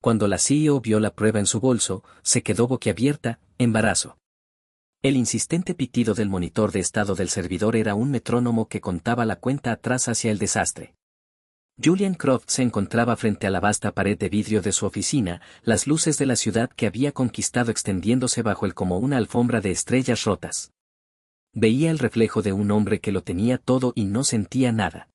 Cuando la CEO vio la prueba en su bolso, se quedó boquiabierta, embarazo. El insistente pitido del monitor de estado del servidor era un metrónomo que contaba la cuenta atrás hacia el desastre. Julian Croft se encontraba frente a la vasta pared de vidrio de su oficina, las luces de la ciudad que había conquistado extendiéndose bajo él como una alfombra de estrellas rotas. Veía el reflejo de un hombre que lo tenía todo y no sentía nada.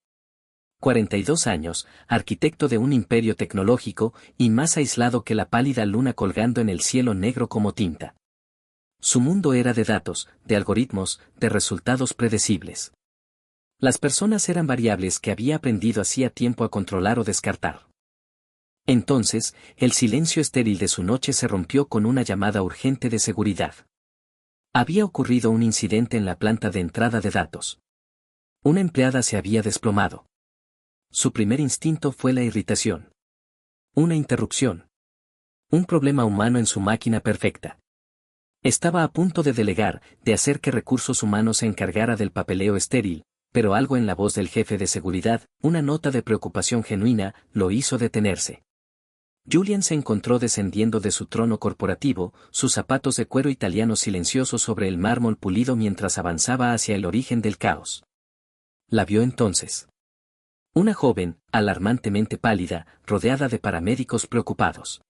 42 años, arquitecto de un imperio tecnológico, y más aislado que la pálida luna colgando en el cielo negro como tinta. Su mundo era de datos, de algoritmos, de resultados predecibles. Las personas eran variables que había aprendido hacía tiempo a controlar o descartar. Entonces, el silencio estéril de su noche se rompió con una llamada urgente de seguridad. Había ocurrido un incidente en la planta de entrada de datos. Una empleada se había desplomado. Su primer instinto fue la irritación. Una interrupción. Un problema humano en su máquina perfecta. Estaba a punto de delegar, de hacer que recursos humanos se encargara del papeleo estéril, pero algo en la voz del jefe de seguridad, una nota de preocupación genuina, lo hizo detenerse. Julian se encontró descendiendo de su trono corporativo, sus zapatos de cuero italiano silenciosos sobre el mármol pulido mientras avanzaba hacia el origen del caos. La vio entonces. Una joven, alarmantemente pálida, rodeada de paramédicos preocupados.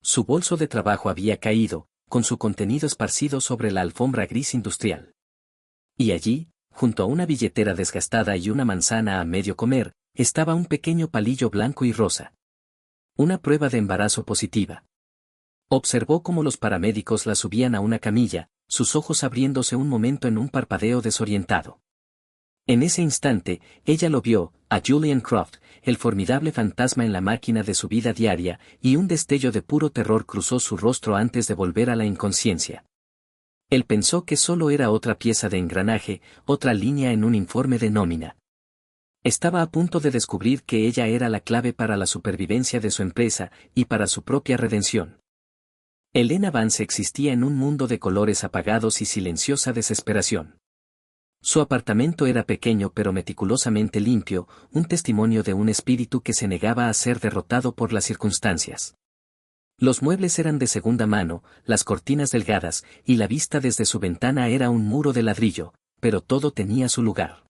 Su bolso de trabajo había caído, con su contenido esparcido sobre la alfombra gris industrial. Y allí, junto a una billetera desgastada y una manzana a medio comer, estaba un pequeño palillo blanco y rosa. Una prueba de embarazo positiva. Observó cómo los paramédicos la subían a una camilla, sus ojos abriéndose un momento en un parpadeo desorientado. En ese instante, ella lo vio, a Julian Croft, el formidable fantasma en la máquina de su vida diaria, y un destello de puro terror cruzó su rostro antes de volver a la inconsciencia. Él pensó que solo era otra pieza de engranaje, otra línea en un informe de nómina. Estaba a punto de descubrir que ella era la clave para la supervivencia de su empresa y para su propia redención. Elena Vance existía en un mundo de colores apagados y silenciosa desesperación. Su apartamento era pequeño pero meticulosamente limpio, un testimonio de un espíritu que se negaba a ser derrotado por las circunstancias. Los muebles eran de segunda mano, las cortinas delgadas, y la vista desde su ventana era un muro de ladrillo, pero todo tenía su lugar.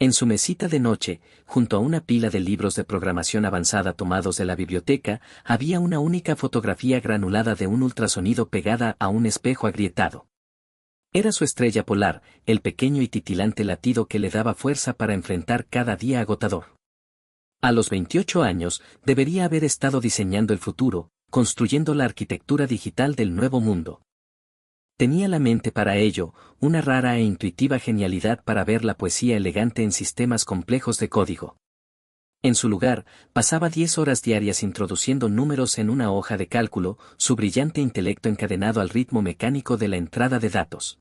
En su mesita de noche, junto a una pila de libros de programación avanzada tomados de la biblioteca, había una única fotografía granulada de un ultrasonido pegada a un espejo agrietado. Era su estrella polar, el pequeño y titilante latido que le daba fuerza para enfrentar cada día agotador. A los 28 años, debería haber estado diseñando el futuro, construyendo la arquitectura digital del nuevo mundo. Tenía la mente para ello, una rara e intuitiva genialidad para ver la poesía elegante en sistemas complejos de código. En su lugar, pasaba 10 horas diarias introduciendo números en una hoja de cálculo, su brillante intelecto encadenado al ritmo mecánico de la entrada de datos.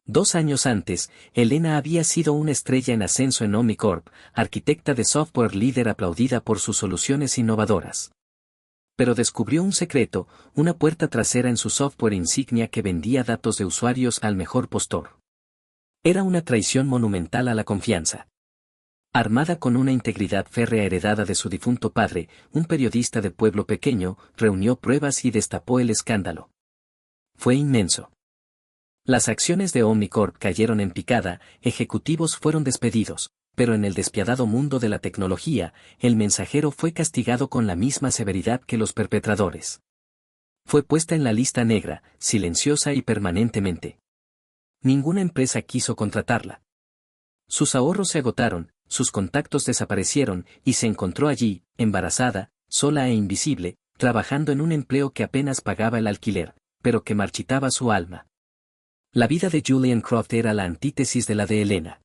2 años antes, Elena había sido una estrella en ascenso en Omnicorp, arquitecta de software líder aplaudida por sus soluciones innovadoras. Pero descubrió un secreto, una puerta trasera en su software insignia que vendía datos de usuarios al mejor postor. Era una traición monumental a la confianza. Armada con una integridad férrea heredada de su difunto padre, un periodista de pueblo pequeño, reunió pruebas y destapó el escándalo. Fue inmenso. Las acciones de Omnicorp cayeron en picada, ejecutivos fueron despedidos, pero en el despiadado mundo de la tecnología, el mensajero fue castigado con la misma severidad que los perpetradores. Fue puesta en la lista negra, silenciosa y permanentemente. Ninguna empresa quiso contratarla. Sus ahorros se agotaron, sus contactos desaparecieron, y se encontró allí, embarazada, sola e invisible, trabajando en un empleo que apenas pagaba el alquiler, pero que marchitaba su alma. La vida de Julian Croft era la antítesis de la de Elena.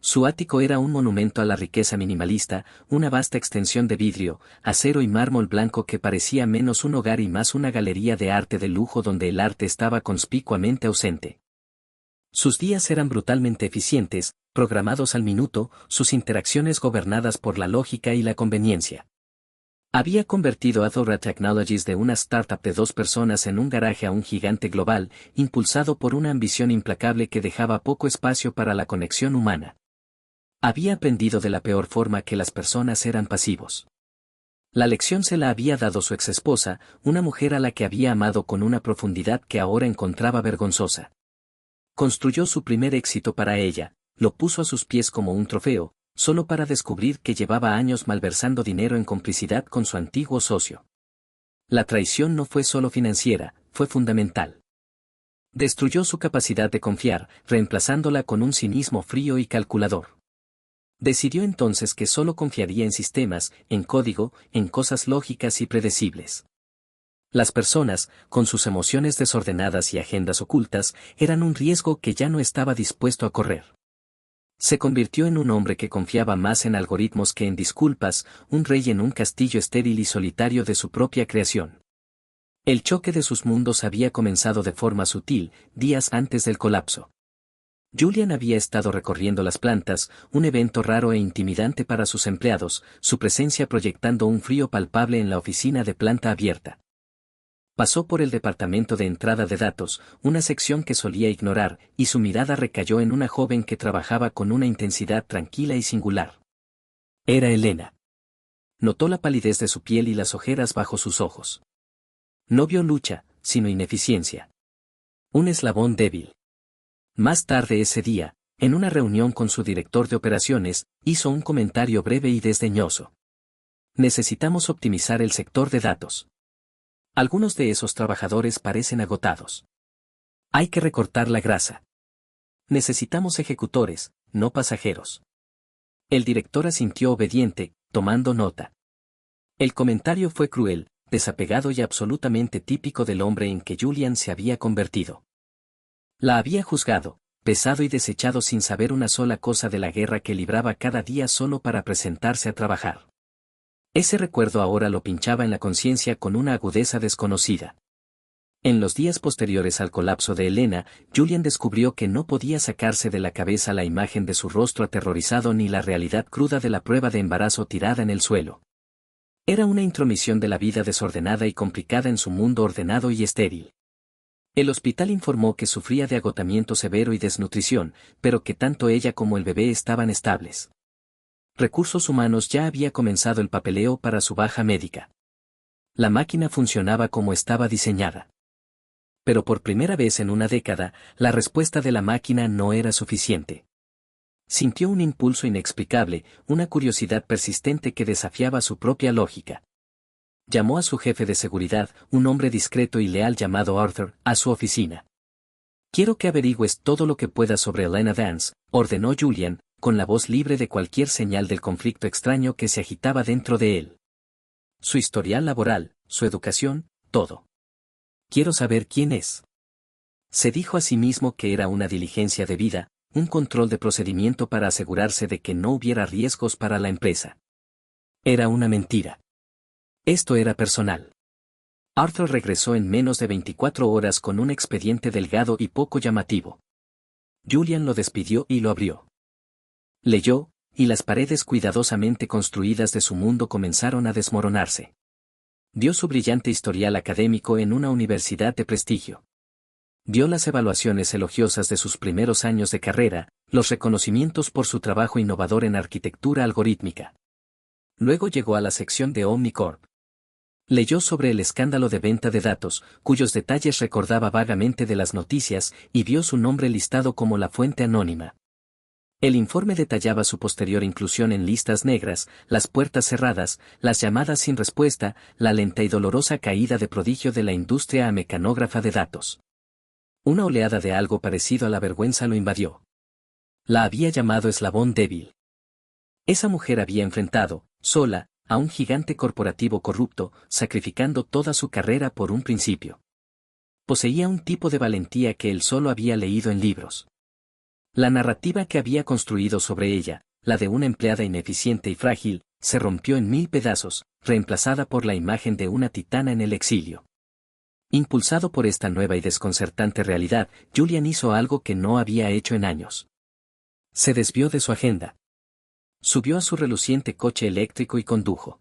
Su ático era un monumento a la riqueza minimalista, una vasta extensión de vidrio, acero y mármol blanco que parecía menos un hogar y más una galería de arte de lujo donde el arte estaba conspicuamente ausente. Sus días eran brutalmente eficientes, programados al minuto, sus interacciones gobernadas por la lógica y la conveniencia. Había convertido Athora Technologies de una startup de 2 personas en un garaje a un gigante global, impulsado por una ambición implacable que dejaba poco espacio para la conexión humana. Había aprendido de la peor forma que las personas eran pasivos. La lección se la había dado su exesposa, una mujer a la que había amado con una profundidad que ahora encontraba vergonzosa. Construyó su primer éxito para ella, lo puso a sus pies como un trofeo, solo para descubrir que llevaba años malversando dinero en complicidad con su antiguo socio. La traición no fue solo financiera, fue fundamental. Destruyó su capacidad de confiar, reemplazándola con un cinismo frío y calculador. Decidió entonces que solo confiaría en sistemas, en código, en cosas lógicas y predecibles. Las personas, con sus emociones desordenadas y agendas ocultas, eran un riesgo que ya no estaba dispuesto a correr. Se convirtió en un hombre que confiaba más en algoritmos que en disculpas, un rey en un castillo estéril y solitario de su propia creación. El choque de sus mundos había comenzado de forma sutil, días antes del colapso. Julian había estado recorriendo las plantas, un evento raro e intimidante para sus empleados, su presencia proyectando un frío palpable en la oficina de planta abierta. Pasó por el departamento de entrada de datos, una sección que solía ignorar, y su mirada recayó en una joven que trabajaba con una intensidad tranquila y singular. Era Elena. Notó la palidez de su piel y las ojeras bajo sus ojos. No vio lucha, sino ineficiencia. Un eslabón débil. Más tarde ese día, en una reunión con su director de operaciones, hizo un comentario breve y desdeñoso. Necesitamos optimizar el sector de datos. Algunos de esos trabajadores parecen agotados. Hay que recortar la grasa. Necesitamos ejecutores, no pasajeros. El director asintió obediente, tomando nota. El comentario fue cruel, desapegado y absolutamente típico del hombre en que Julian se había convertido. La había juzgado, pesado y desechado sin saber una sola cosa de la guerra que libraba cada día solo para presentarse a trabajar. Ese recuerdo ahora lo pinchaba en la conciencia con una agudeza desconocida. En los días posteriores al colapso de Elena, Julian descubrió que no podía sacarse de la cabeza la imagen de su rostro aterrorizado ni la realidad cruda de la prueba de embarazo tirada en el suelo. Era una intromisión de la vida desordenada y complicada en su mundo ordenado y estéril. El hospital informó que sufría de agotamiento severo y desnutrición, pero que tanto ella como el bebé estaban estables. Recursos Humanos ya había comenzado el papeleo para su baja médica. La máquina funcionaba como estaba diseñada. Pero por primera vez en una década, la respuesta de la máquina no era suficiente. Sintió un impulso inexplicable, una curiosidad persistente que desafiaba su propia lógica. Llamó a su jefe de seguridad, un hombre discreto y leal llamado Arthur, a su oficina. «Quiero que averigües todo lo que puedas sobre Elena Dance», ordenó Julian, con la voz libre de cualquier señal del conflicto extraño que se agitaba dentro de él. Su historial laboral, su educación, todo. «Quiero saber quién es». Se dijo a sí mismo que era una diligencia debida, un control de procedimiento para asegurarse de que no hubiera riesgos para la empresa. Era una mentira. Esto era personal. Arthur regresó en menos de 24 horas con un expediente delgado y poco llamativo. Julian lo despidió y lo abrió. Leyó, y las paredes cuidadosamente construidas de su mundo comenzaron a desmoronarse. Vio su brillante historial académico en una universidad de prestigio. Vio las evaluaciones elogiosas de sus primeros años de carrera, los reconocimientos por su trabajo innovador en arquitectura algorítmica. Luego llegó a la sección de Omnicorp. Leyó sobre el escándalo de venta de datos, cuyos detalles recordaba vagamente de las noticias, y vio su nombre listado como la fuente anónima. El informe detallaba su posterior inclusión en listas negras, las puertas cerradas, las llamadas sin respuesta, la lenta y dolorosa caída de prodigio de la industria mecanógrafa de datos. Una oleada de algo parecido a la vergüenza lo invadió. La había llamado eslabón débil. Esa mujer había enfrentado, sola, a un gigante corporativo corrupto, sacrificando toda su carrera por un principio. Poseía un tipo de valentía que él solo había leído en libros. La narrativa que había construido sobre ella, la de una empleada ineficiente y frágil, se rompió en 1000 pedazos, reemplazada por la imagen de una titana en el exilio. Impulsado por esta nueva y desconcertante realidad, Julian hizo algo que no había hecho en años. Se desvió de su agenda. Subió a su reluciente coche eléctrico y condujo.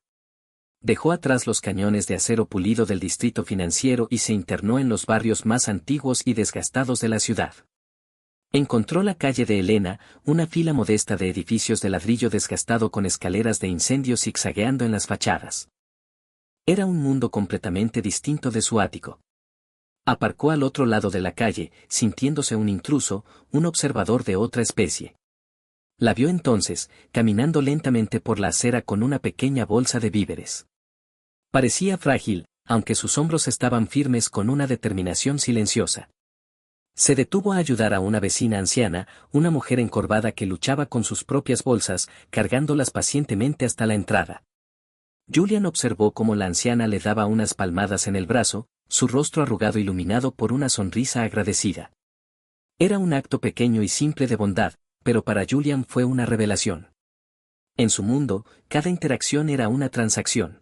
Dejó atrás los cañones de acero pulido del distrito financiero y se internó en los barrios más antiguos y desgastados de la ciudad. Encontró la calle de Elena, una fila modesta de edificios de ladrillo desgastado con escaleras de incendio zigzagueando en las fachadas. Era un mundo completamente distinto de su ático. Aparcó al otro lado de la calle, sintiéndose un intruso, un observador de otra especie. La vio entonces, caminando lentamente por la acera con una pequeña bolsa de víveres. Parecía frágil, aunque sus hombros estaban firmes con una determinación silenciosa. Se detuvo a ayudar a una vecina anciana, una mujer encorvada que luchaba con sus propias bolsas, cargándolas pacientemente hasta la entrada. Julian observó cómo la anciana le daba unas palmadas en el brazo, su rostro arrugado iluminado por una sonrisa agradecida. Era un acto pequeño y simple de bondad, pero para Julian fue una revelación. En su mundo, cada interacción era una transacción.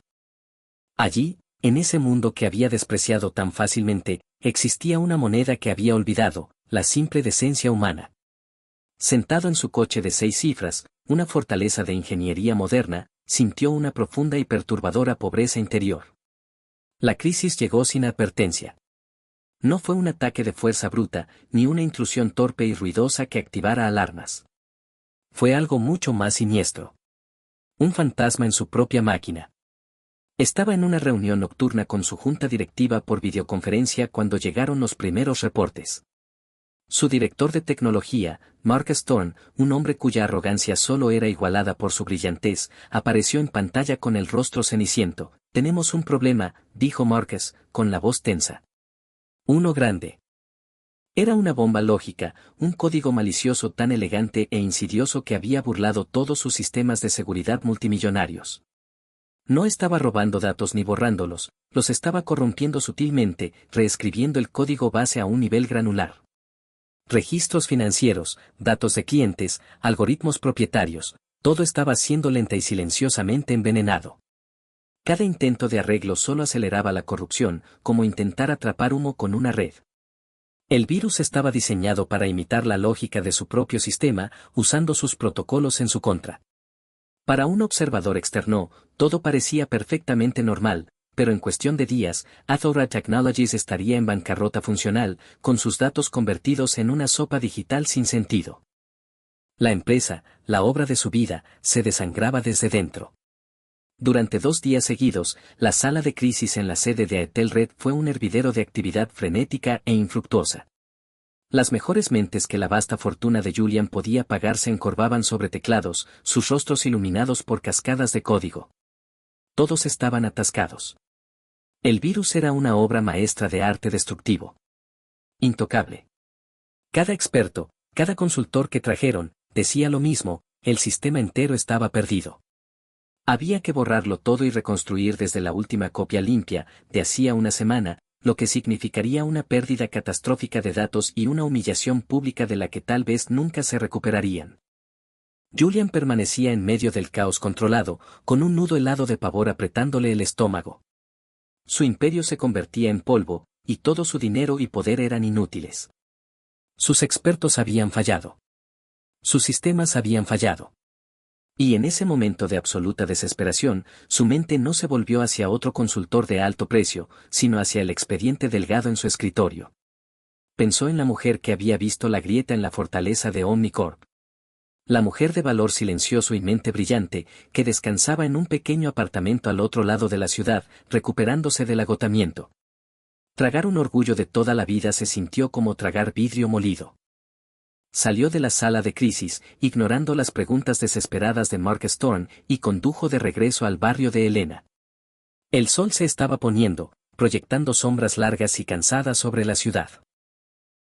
Allí, en ese mundo que había despreciado tan fácilmente, existía una moneda que había olvidado, la simple decencia humana. Sentado en su coche de 6 cifras, una fortaleza de ingeniería moderna, sintió una profunda y perturbadora pobreza interior. La crisis llegó sin advertencia. No fue un ataque de fuerza bruta, ni una intrusión torpe y ruidosa que activara alarmas. Fue algo mucho más siniestro. Un fantasma en su propia máquina. Estaba en una reunión nocturna con su junta directiva por videoconferencia cuando llegaron los primeros reportes. Su director de tecnología, Mark Stone, un hombre cuya arrogancia solo era igualada por su brillantez, apareció en pantalla con el rostro ceniciento. «Tenemos un problema», dijo Marcus, con la voz tensa. «Uno grande». Era una bomba lógica, un código malicioso tan elegante e insidioso que había burlado todos sus sistemas de seguridad multimillonarios. No estaba robando datos ni borrándolos, los estaba corrompiendo sutilmente, reescribiendo el código base a un nivel granular. Registros financieros, datos de clientes, algoritmos propietarios, todo estaba siendo lenta y silenciosamente envenenado. Cada intento de arreglo solo aceleraba la corrupción, como intentar atrapar humo con una red. El virus estaba diseñado para imitar la lógica de su propio sistema, usando sus protocolos en su contra. Para un observador externo, todo parecía perfectamente normal, pero en cuestión de días, Athora Technologies estaría en bancarrota funcional, con sus datos convertidos en una sopa digital sin sentido. La empresa, la obra de su vida, se desangraba desde dentro. Durante 2 días seguidos, la sala de crisis en la sede de Etelred fue un hervidero de actividad frenética e infructuosa. Las mejores mentes que la vasta fortuna de Julian podía pagar se encorvaban sobre teclados, sus rostros iluminados por cascadas de código. Todos estaban atascados. El virus era una obra maestra de arte destructivo. Intocable. Cada experto, cada consultor que trajeron, decía lo mismo, el sistema entero estaba perdido. Había que borrarlo todo y reconstruir desde la última copia limpia, de hacía una semana, lo que significaría una pérdida catastrófica de datos y una humillación pública de la que tal vez nunca se recuperarían. Julian permanecía en medio del caos controlado, con un nudo helado de pavor apretándole el estómago. Su imperio se convertía en polvo, y todo su dinero y poder eran inútiles. Sus expertos habían fallado. Sus sistemas habían fallado. Y en ese momento de absoluta desesperación, su mente no se volvió hacia otro consultor de alto precio, sino hacia el expediente delgado en su escritorio. Pensó en la mujer que había visto la grieta en la fortaleza de Omnicorp. La mujer de valor silencioso y mente brillante, que descansaba en un pequeño apartamento al otro lado de la ciudad, recuperándose del agotamiento. Tragar un orgullo de toda la vida se sintió como tragar vidrio molido. Salió de la sala de crisis, ignorando las preguntas desesperadas de Mark Stone, y condujo de regreso al barrio de Helena. El sol se estaba poniendo, proyectando sombras largas y cansadas sobre la ciudad.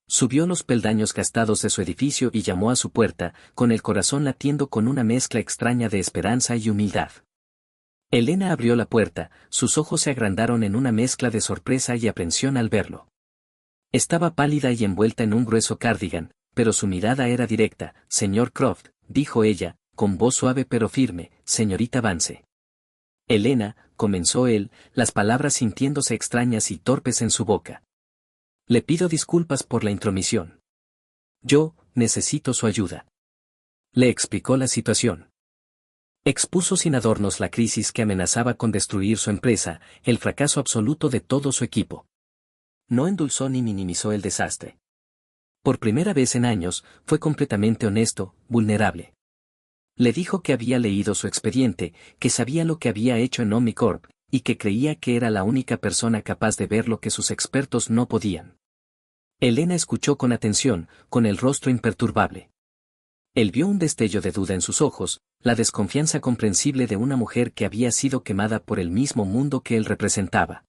Subió los peldaños gastados de su edificio y llamó a su puerta, con el corazón latiendo con una mezcla extraña de esperanza y humildad. Helena abrió la puerta, sus ojos se agrandaron en una mezcla de sorpresa y aprensión al verlo. Estaba pálida y envuelta en un grueso cardigan, pero su mirada era directa. «Señor Croft», dijo ella, con voz suave pero firme, «señorita Vance». «Helena», comenzó él, las palabras sintiéndose extrañas y torpes en su boca. «Le pido disculpas por la intromisión. Yo, necesito su ayuda». Le explicó la situación. Expuso sin adornos la crisis que amenazaba con destruir su empresa, el fracaso absoluto de todo su equipo. No endulzó ni minimizó el desastre. Por primera vez en años, fue completamente honesto, vulnerable. Le dijo que había leído su expediente, que sabía lo que había hecho en Omnicorp, y que creía que era la única persona capaz de ver lo que sus expertos no podían. Elena escuchó con atención, con el rostro imperturbable. Él vio un destello de duda en sus ojos, la desconfianza comprensible de una mujer que había sido quemada por el mismo mundo que él representaba.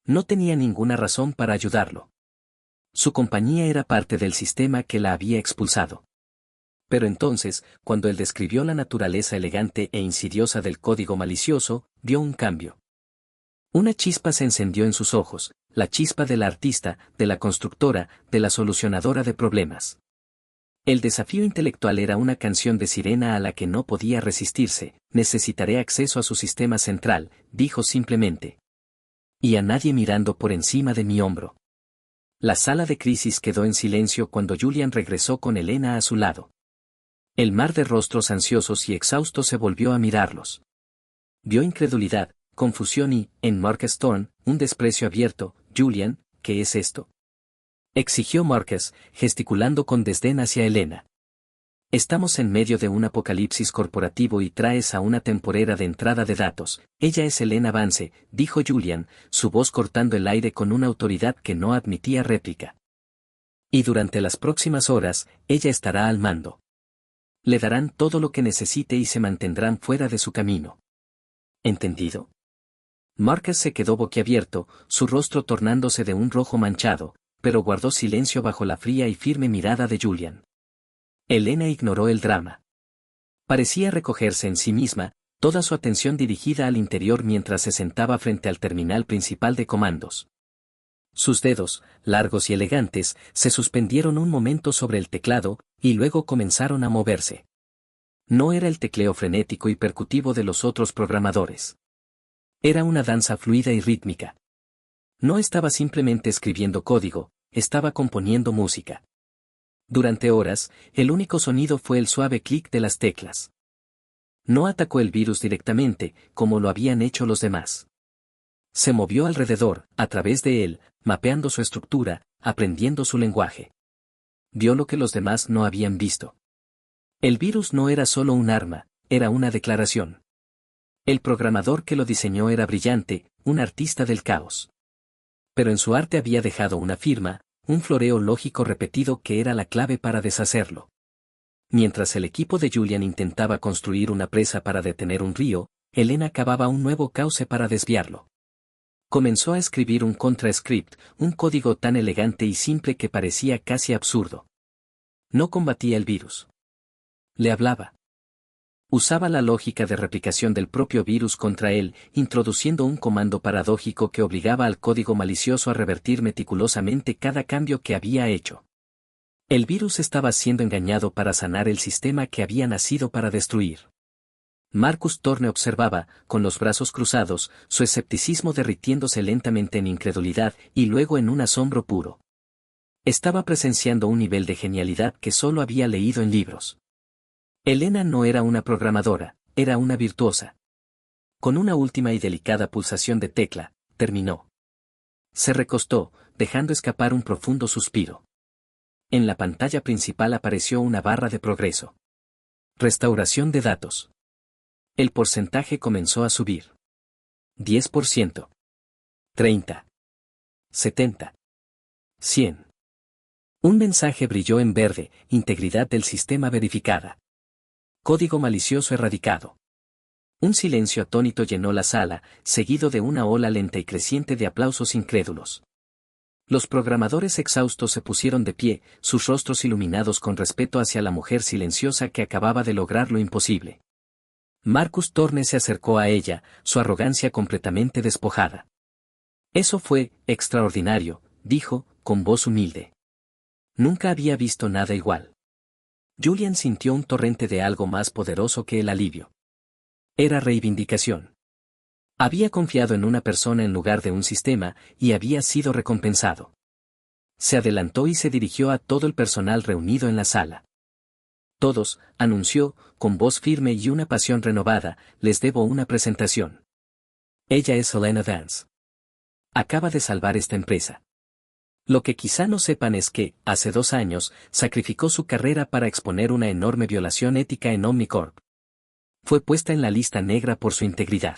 No tenía ninguna razón para ayudarlo. Su compañía era parte del sistema que la había expulsado. Pero entonces, cuando él describió la naturaleza elegante e insidiosa del código malicioso, vio un cambio. Una chispa se encendió en sus ojos, la chispa de la artista, de la constructora, de la solucionadora de problemas. El desafío intelectual era una canción de sirena a la que no podía resistirse. Necesitaré acceso a su sistema central, dijo simplemente. Y a nadie mirando por encima de mi hombro. La sala de crisis quedó en silencio cuando Julian regresó con Elena a su lado. El mar de rostros ansiosos y exhaustos se volvió a mirarlos. Vio incredulidad, confusión y, en Marcus Thorne, un desprecio abierto. Julian, ¿qué es esto?, exigió Marcus, gesticulando con desdén hacia Elena. Estamos en medio de un apocalipsis corporativo y traes a una temporera de entrada de datos. Ella es Elena Vance, dijo Julian, su voz cortando el aire con una autoridad que no admitía réplica. Y durante las próximas horas, ella estará al mando. Le darán todo lo que necesite y se mantendrán fuera de su camino. ¿Entendido? Marcus se quedó boquiabierto, su rostro tornándose de un rojo manchado, pero guardó silencio bajo la fría y firme mirada de Julian. Elena ignoró el drama. Parecía recogerse en sí misma, toda su atención dirigida al interior mientras se sentaba frente al terminal principal de comandos. Sus dedos, largos y elegantes, se suspendieron un momento sobre el teclado, y luego comenzaron a moverse. No era el tecleo frenético y percutivo de los otros programadores. Era una danza fluida y rítmica. No estaba simplemente escribiendo código, estaba componiendo música. Durante horas, el único sonido fue el suave clic de las teclas. No atacó el virus directamente, como lo habían hecho los demás. Se movió alrededor, a través de él, mapeando su estructura, aprendiendo su lenguaje. Vio lo que los demás no habían visto. El virus no era solo un arma, era una declaración. El programador que lo diseñó era brillante, un artista del caos. Pero en su arte había dejado una firma, un floreo lógico repetido que era la clave para deshacerlo. Mientras el equipo de Julian intentaba construir una presa para detener un río, Elena cavaba un nuevo cauce para desviarlo. Comenzó a escribir un contrascript, un código tan elegante y simple que parecía casi absurdo. No combatía el virus. Le hablaba. Usaba la lógica de replicación del propio virus contra él, introduciendo un comando paradójico que obligaba al código malicioso a revertir meticulosamente cada cambio que había hecho. El virus estaba siendo engañado para sanar el sistema que había nacido para destruir. Marcus Thorne observaba, con los brazos cruzados, su escepticismo derritiéndose lentamente en incredulidad y luego en un asombro puro. Estaba presenciando un nivel de genialidad que solo había leído en libros. Elena no era una programadora, era una virtuosa. Con una última y delicada pulsación de tecla, terminó. Se recostó, dejando escapar un profundo suspiro. En la pantalla principal apareció una barra de progreso. Restauración de datos. El porcentaje comenzó a subir. 10%. 30. 70. 100. Un mensaje brilló en verde, integridad del sistema verificada. Código malicioso erradicado. Un silencio atónito llenó la sala, seguido de una ola lenta y creciente de aplausos incrédulos. Los programadores exhaustos se pusieron de pie, sus rostros iluminados con respeto hacia la mujer silenciosa que acababa de lograr lo imposible. Marcus Thorne se acercó a ella, su arrogancia completamente despojada. Eso fue extraordinario, dijo, con voz humilde. Nunca había visto nada igual. Julian sintió un torrente de algo más poderoso que el alivio. Era reivindicación. Había confiado en una persona en lugar de un sistema, y había sido recompensado. Se adelantó y se dirigió a todo el personal reunido en la sala. Todos, anunció, con voz firme y una pasión renovada, les debo una presentación. Ella es Elena Vance. Acaba de salvar esta empresa. Lo que quizá no sepan es que, hace 2 años, sacrificó su carrera para exponer una enorme violación ética en Omnicorp. Fue puesta en la lista negra por su integridad.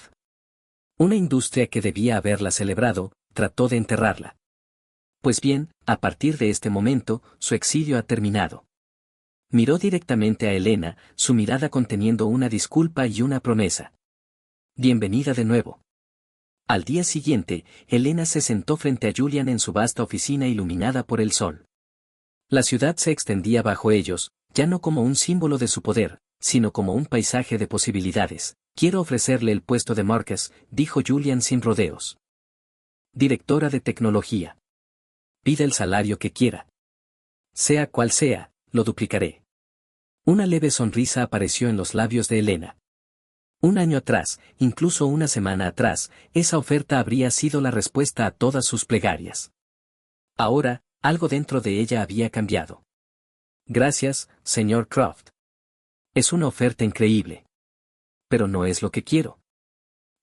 Una industria que debía haberla celebrado, trató de enterrarla. Pues bien, a partir de este momento, su exilio ha terminado. Miró directamente a Elena, su mirada conteniendo una disculpa y una promesa. Bienvenida de nuevo. Al día siguiente, Elena se sentó frente a Julian en su vasta oficina iluminada por el sol. La ciudad se extendía bajo ellos, ya no como un símbolo de su poder, sino como un paisaje de posibilidades. Quiero ofrecerle el puesto de Marcus, dijo Julian sin rodeos. Directora de tecnología. Pide el salario que quiera. Sea cual sea, lo duplicaré. Una leve sonrisa apareció en los labios de Elena. Un año atrás, incluso una semana atrás, esa oferta habría sido la respuesta a todas sus plegarias. Ahora, algo dentro de ella había cambiado. Gracias, señor Croft. Es una oferta increíble. Pero no es lo que quiero.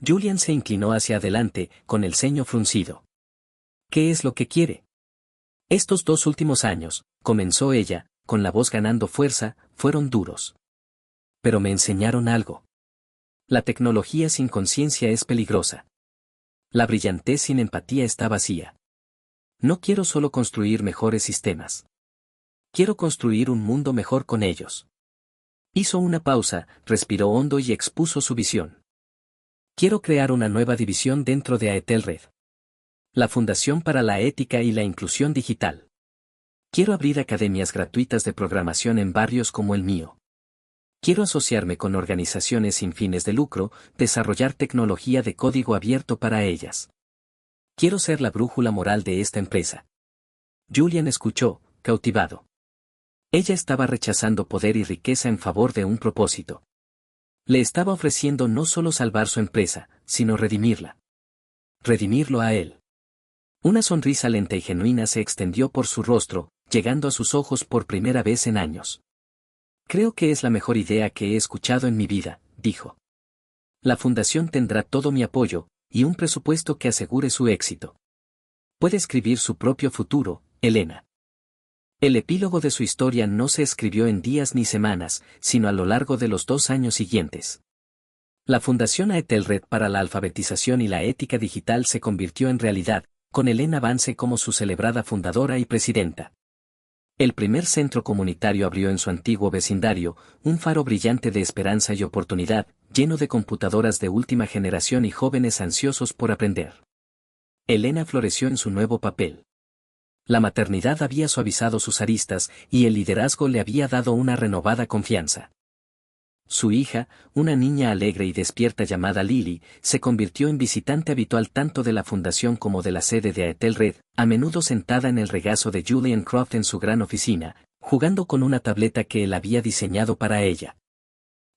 Julian se inclinó hacia adelante, con el ceño fruncido. ¿Qué es lo que quiere? Estos 2 últimos años, comenzó ella, con la voz ganando fuerza, fueron duros. Pero me enseñaron algo. La tecnología sin conciencia es peligrosa. La brillantez sin empatía está vacía. No quiero solo construir mejores sistemas. Quiero construir un mundo mejor con ellos. Hizo una pausa, respiró hondo y expuso su visión. Quiero crear una nueva división dentro de Aethelred. La Fundación para la Ética y la Inclusión Digital. Quiero abrir academias gratuitas de programación en barrios como el mío. Quiero asociarme con organizaciones sin fines de lucro, desarrollar tecnología de código abierto para ellas. Quiero ser la brújula moral de esta empresa. Julian escuchó, cautivado. Ella estaba rechazando poder y riqueza en favor de un propósito. Le estaba ofreciendo no solo salvar su empresa, sino redimirla. Redimirlo a él. Una sonrisa lenta y genuina se extendió por su rostro, llegando a sus ojos por primera vez en años. Creo que es la mejor idea que he escuchado en mi vida, dijo. La fundación tendrá todo mi apoyo, y un presupuesto que asegure su éxito. Puede escribir su propio futuro, Elena. El epílogo de su historia no se escribió en días ni semanas, sino a lo largo de los 2 años siguientes. La Fundación Aethelred para la Alfabetización y la Ética Digital se convirtió en realidad, con Elena Vance como su celebrada fundadora y presidenta. El primer centro comunitario abrió en su antiguo vecindario, un faro brillante de esperanza y oportunidad, lleno de computadoras de última generación y jóvenes ansiosos por aprender. Elena floreció en su nuevo papel. La maternidad había suavizado sus aristas y el liderazgo le había dado una renovada confianza. Su hija, una niña alegre y despierta llamada Lily, se convirtió en visitante habitual tanto de la fundación como de la sede de Aethelred, a menudo sentada en el regazo de Julian Croft en su gran oficina, jugando con una tableta que él había diseñado para ella.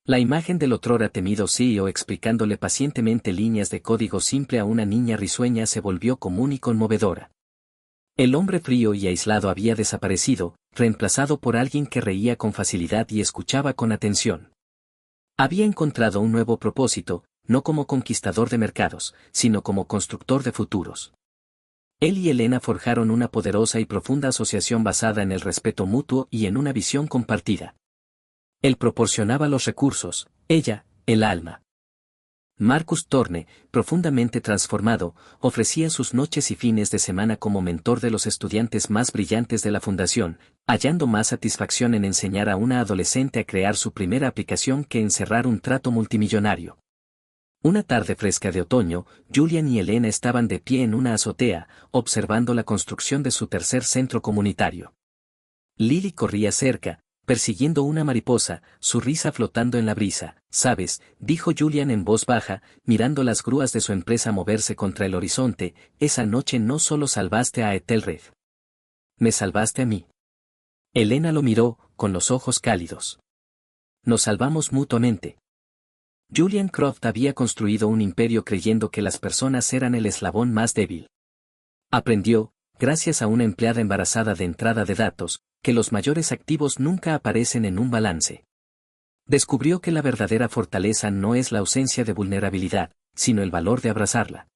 La imagen del otrora temido CEO explicándole pacientemente líneas de código simple a una niña risueña se volvió común y conmovedora. El hombre frío y aislado había desaparecido, reemplazado por alguien que reía con facilidad y escuchaba con atención. Había encontrado un nuevo propósito, no como conquistador de mercados, sino como constructor de futuros. Él y Elena forjaron una poderosa y profunda asociación basada en el respeto mutuo y en una visión compartida. Él proporcionaba los recursos, ella, el alma. Marcus Thorne, profundamente transformado, ofrecía sus noches y fines de semana como mentor de los estudiantes más brillantes de la fundación, hallando más satisfacción en enseñar a una adolescente a crear su primera aplicación que en cerrar un trato multimillonario. Una tarde fresca de otoño, Julian y Elena estaban de pie en una azotea, observando la construcción de su tercer centro comunitario. Lily corría cerca, persiguiendo una mariposa, su risa flotando en la brisa. «¿Sabes?», dijo Julian en voz baja, mirando las grúas de su empresa moverse contra el horizonte, «esa noche no solo salvaste a Aethelred. Me salvaste a mí». Elena lo miró, con los ojos cálidos. «Nos salvamos mutuamente». Julian Croft había construido un imperio creyendo que las personas eran el eslabón más débil. Aprendió, gracias a una empleada embarazada de entrada de datos, que los mayores activos nunca aparecen en un balance. Descubrió que la verdadera fortaleza no es la ausencia de vulnerabilidad, sino el valor de abrazarla.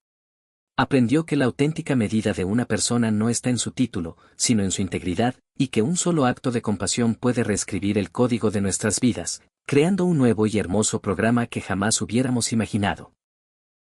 Aprendió que la auténtica medida de una persona no está en su título, sino en su integridad, y que un solo acto de compasión puede reescribir el código de nuestras vidas, creando un nuevo y hermoso programa que jamás hubiéramos imaginado.